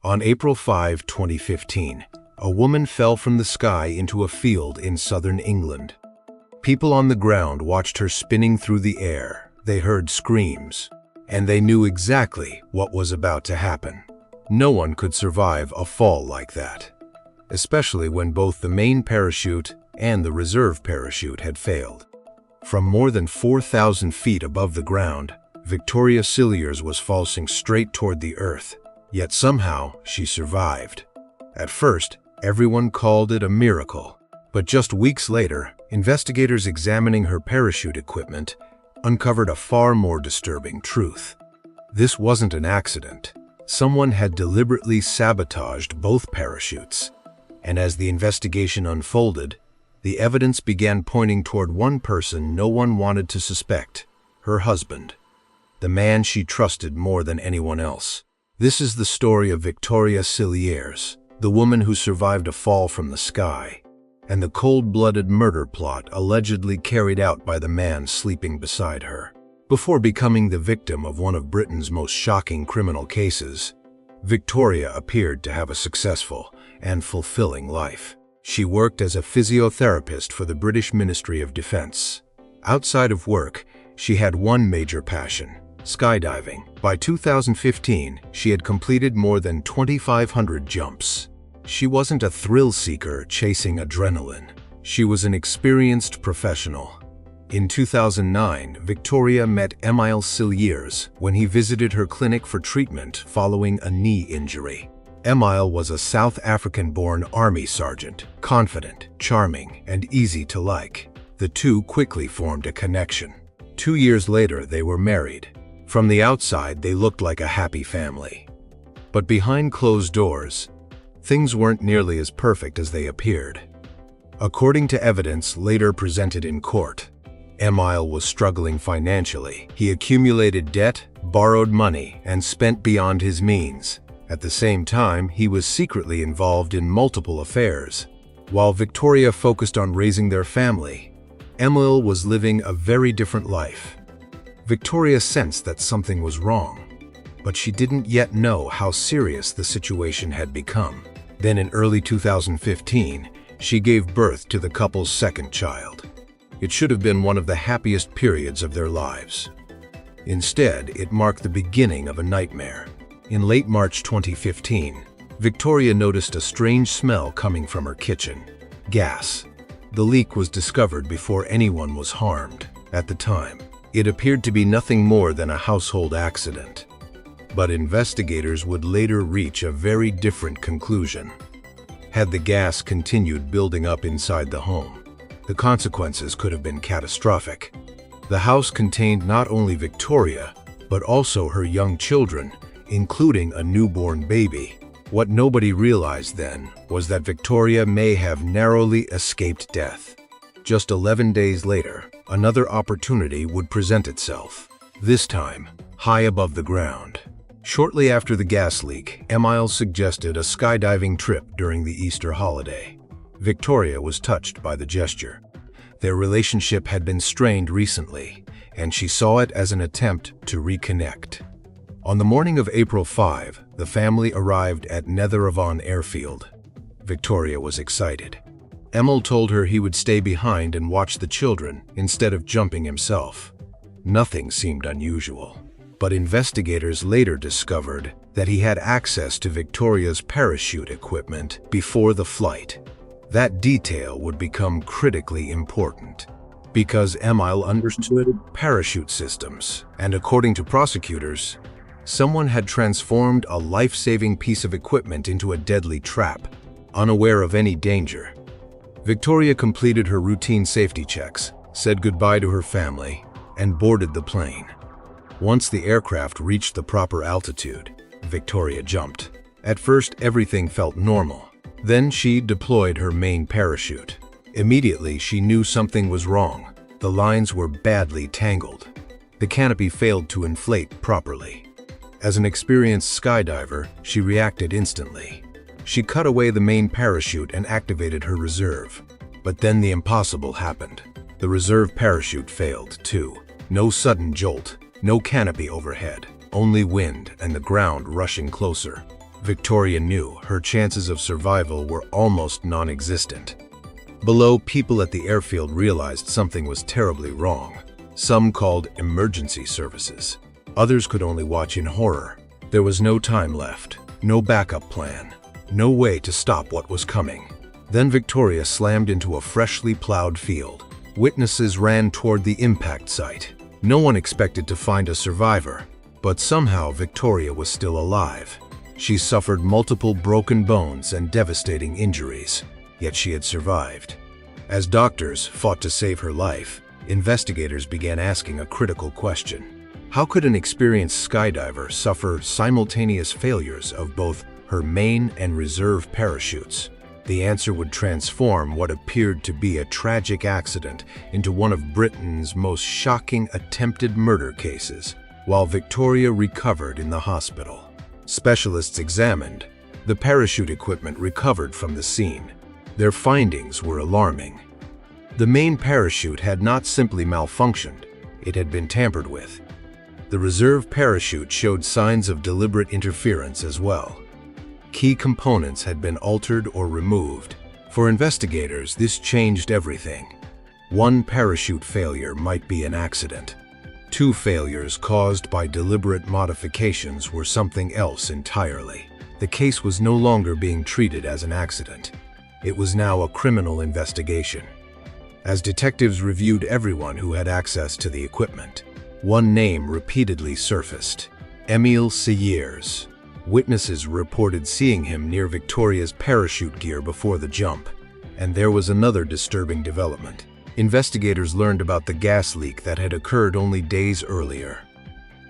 On April 5, 2015, a woman fell from the sky into a field in southern England. People on the ground watched her spinning through the air. They heard screams, and they knew exactly what was about to happen. No one could survive a fall like that, especially when both the main parachute and the reserve parachute had failed. From more than 4,000 feet above the ground, Victoria Cilliers was falling straight toward the earth, yet somehow she survived. At first, everyone called it a miracle, but just weeks later, investigators examining her parachute equipment uncovered a far more disturbing truth. This wasn't an accident. Someone had deliberately sabotaged both parachutes, and as the investigation unfolded, the evidence began pointing toward one person no one wanted to suspect: her husband, the man she trusted more than anyone else. This is the story of Victoria Cilliers, the woman who survived a fall from the sky, and the cold-blooded murder plot allegedly carried out by the man sleeping beside her. Before becoming the victim of one of Britain's most shocking criminal cases, Victoria appeared to have a successful and fulfilling life. She worked as a physiotherapist for the British Ministry of Defence. Outside of work, she had one major passion: skydiving. By 2015, she had completed more than 2,500 jumps. She wasn't a thrill-seeker chasing adrenaline. She was an experienced professional. In 2009, Victoria met Emile Cilliers when he visited her clinic for treatment following a knee injury. Emile was a South African-born army sergeant, confident, charming, and easy to like. The two quickly formed a connection. 2 years later, they were married. From the outside, they looked like a happy family. But behind closed doors, things weren't nearly as perfect as they appeared. According to evidence later presented in court, Emile was struggling financially. He accumulated debt, borrowed money, and spent beyond his means. At the same time, he was secretly involved in multiple affairs. While Victoria focused on raising their family, Emile was living a very different life. Victoria sensed that something was wrong, but she didn't yet know how serious the situation had become. Then in early 2015, she gave birth to the couple's second child. It should have been one of the happiest periods of their lives. Instead, it marked the beginning of a nightmare. In late March 2015, Victoria noticed a strange smell coming from her kitchen: gas. The leak was discovered before anyone was harmed. At the time, it appeared to be nothing more than a household accident. But investigators would later reach a very different conclusion. Had the gas continued building up inside the home, the consequences could have been catastrophic. The house contained not only Victoria, but also her young children, including a newborn baby. What nobody realized then was that Victoria may have narrowly escaped death. Just 11 days later, another opportunity would present itself, this time high above the ground. Shortly after the gas leak, Emile suggested a skydiving trip during the Easter holiday. Victoria was touched by the gesture. Their relationship had been strained recently, and she saw it as an attempt to reconnect. On the morning of April 5, the family arrived at Netheravon Airfield. Victoria was excited. Emile told her he would stay behind and watch the children instead of jumping himself. Nothing seemed unusual, but investigators later discovered that he had access to Victoria's parachute equipment before the flight. That detail would become critically important, because Emile understood parachute systems, and according to prosecutors, someone had transformed a life-saving piece of equipment into a deadly trap, unaware of any danger. Victoria completed her routine safety checks, said goodbye to her family, and boarded the plane. Once the aircraft reached the proper altitude, Victoria jumped. At first, everything felt normal. Then she deployed her main parachute. Immediately, she knew something was wrong. The lines were badly tangled. The canopy failed to inflate properly. As an experienced skydiver, she reacted instantly. She cut away the main parachute and activated her reserve. But then the impossible happened. The reserve parachute failed, too. No sudden jolt, no canopy overhead, only wind and the ground rushing closer. Victoria knew her chances of survival were almost non-existent. Below, people at the airfield realized something was terribly wrong. Some called emergency services. Others could only watch in horror. There was no time left, no backup plan, no way to stop what was coming. Then Victoria slammed into a freshly plowed field. Witnesses ran toward the impact site. No one expected to find a survivor, but somehow Victoria was still alive. She suffered multiple broken bones and devastating injuries, yet she had survived. As doctors fought to save her life, investigators began asking a critical question. How could an experienced skydiver suffer simultaneous failures of both her main and reserve parachutes? The answer would transform what appeared to be a tragic accident into one of Britain's most shocking attempted murder cases, while Victoria recovered in the hospital. Specialists examined the parachute equipment recovered from the scene. Their findings were alarming. The main parachute had not simply malfunctioned, it had been tampered with. The reserve parachute showed signs of deliberate interference as well. Key components had been altered or removed. For investigators, this changed everything. One parachute failure might be an accident. Two failures caused by deliberate modifications were something else entirely. The case was no longer being treated as an accident. It was now a criminal investigation. As detectives reviewed everyone who had access to the equipment, one name repeatedly surfaced: Émile Sillers. Witnesses reported seeing him near Victoria's parachute gear before the jump. And there was another disturbing development. Investigators learned about the gas leak that had occurred only days earlier.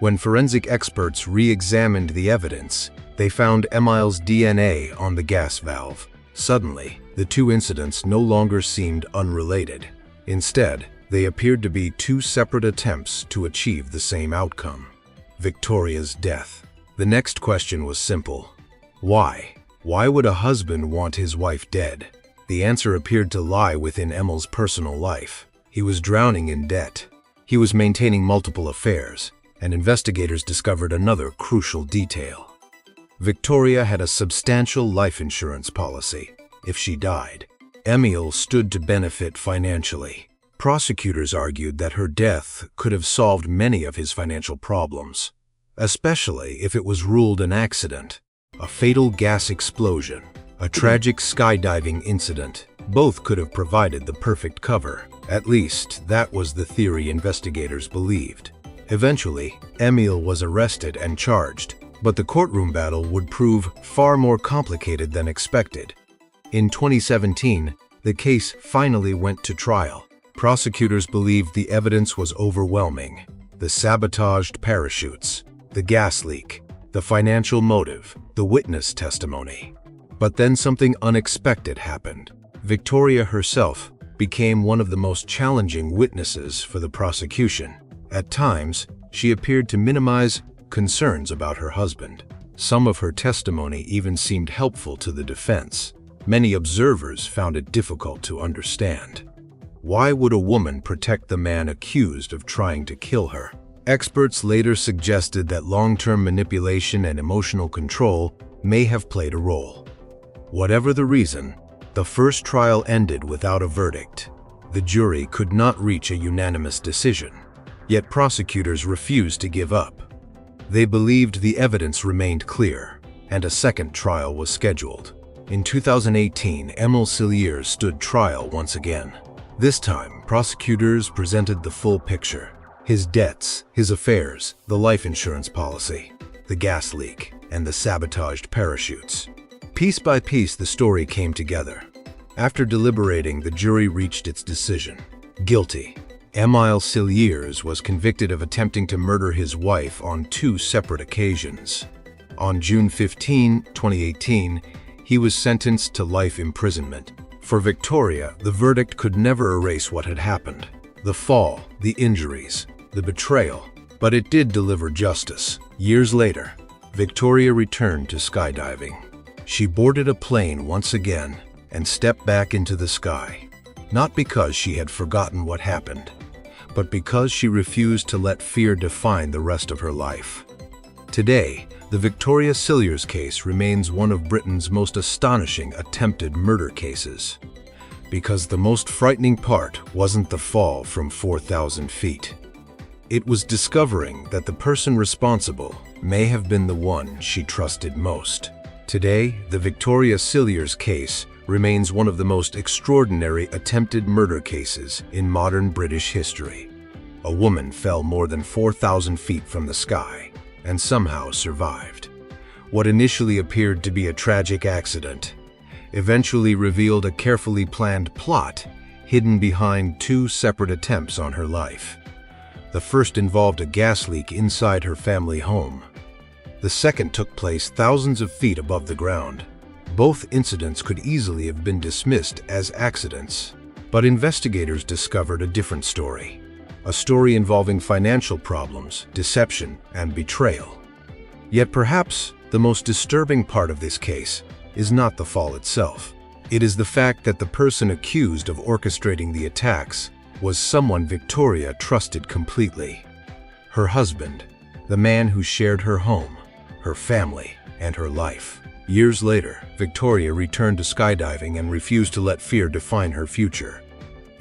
When forensic experts re-examined the evidence, they found Émile's DNA on the gas valve. Suddenly, the two incidents no longer seemed unrelated. Instead, they appeared to be two separate attempts to achieve the same outcome: Victoria's death. The next question was simple. Why? Why would a husband want his wife dead? The answer appeared to lie within Émile's personal life. He was drowning in debt. He was maintaining multiple affairs, and investigators discovered another crucial detail. Victoria had a substantial life insurance policy. If she died, Émile stood to benefit financially. Prosecutors argued that her death could have solved many of his financial problems, especially if it was ruled an accident, a fatal gas explosion, a tragic skydiving incident. Both could have provided the perfect cover. At least, that was the theory investigators believed. Eventually, Émile was arrested and charged, but the courtroom battle would prove far more complicated than expected. In 2017, the case finally went to trial. Prosecutors believed the evidence was overwhelming: the sabotaged parachutes, the gas leak, the financial motive, the witness testimony. But then something unexpected happened. Victoria herself became one of the most challenging witnesses for the prosecution. At times, she appeared to minimize concerns about her husband. Some of her testimony even seemed helpful to the defense. Many observers found it difficult to understand. Why would a woman protect the man accused of trying to kill her? Experts later suggested that long-term manipulation and emotional control may have played a role. Whatever the reason, the first trial ended without a verdict. The jury could not reach a unanimous decision, yet prosecutors refused to give up. They believed the evidence remained clear, and a second trial was scheduled. In 2018, Émile Sillers stood trial once again. This time, prosecutors presented the full picture: his debts, his affairs, the life insurance policy, the gas leak, and the sabotaged parachutes. Piece by piece, the story came together. After deliberating, the jury reached its decision: guilty. Émile Sillers was convicted of attempting to murder his wife on two separate occasions. On June 15, 2018, he was sentenced to life imprisonment. For Victoria, the verdict could never erase what had happened: the fall, the injuries, the betrayal. But it did deliver justice. Years later, Victoria returned to skydiving. She boarded a plane once again and stepped back into the sky, not because she had forgotten what happened, but because she refused to let fear define the rest of her life. Today, the Victoria Cilliers case remains one of Britain's most astonishing attempted murder cases. Because the most frightening part wasn't the fall from 4,000 feet. It was discovering that the person responsible may have been the one she trusted most. Today, the Victoria Cilliers case remains one of the most extraordinary attempted murder cases in modern British history. A woman fell more than 4,000 feet from the sky and somehow survived. What initially appeared to be a tragic accident eventually revealed a carefully planned plot hidden behind two separate attempts on her life. The first involved a gas leak inside her family home. The second took place thousands of feet above the ground. Both incidents could easily have been dismissed as accidents, but investigators discovered a different story. A story involving financial problems, deception, and betrayal. Yet perhaps the most disturbing part of this case is not the fall itself. It is the fact that the person accused of orchestrating the attacks was someone Victoria trusted completely. Her husband, the man who shared her home, her family, and her life. Years later, Victoria returned to skydiving and refused to let fear define her future.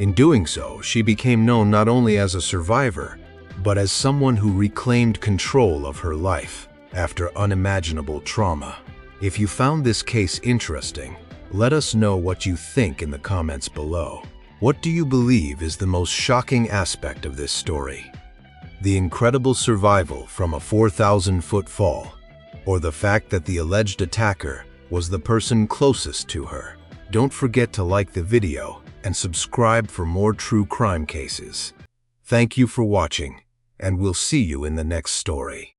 In doing so, she became known not only as a survivor, but as someone who reclaimed control of her life after unimaginable trauma. If you found this case interesting, let us know what you think in the comments below. What do you believe is the most shocking aspect of this story? The incredible survival from a 4,000-foot fall, or the fact that the alleged attacker was the person closest to her? Don't forget to like the video and subscribe for more true crime cases. Thank you for watching, and we'll see you in the next story.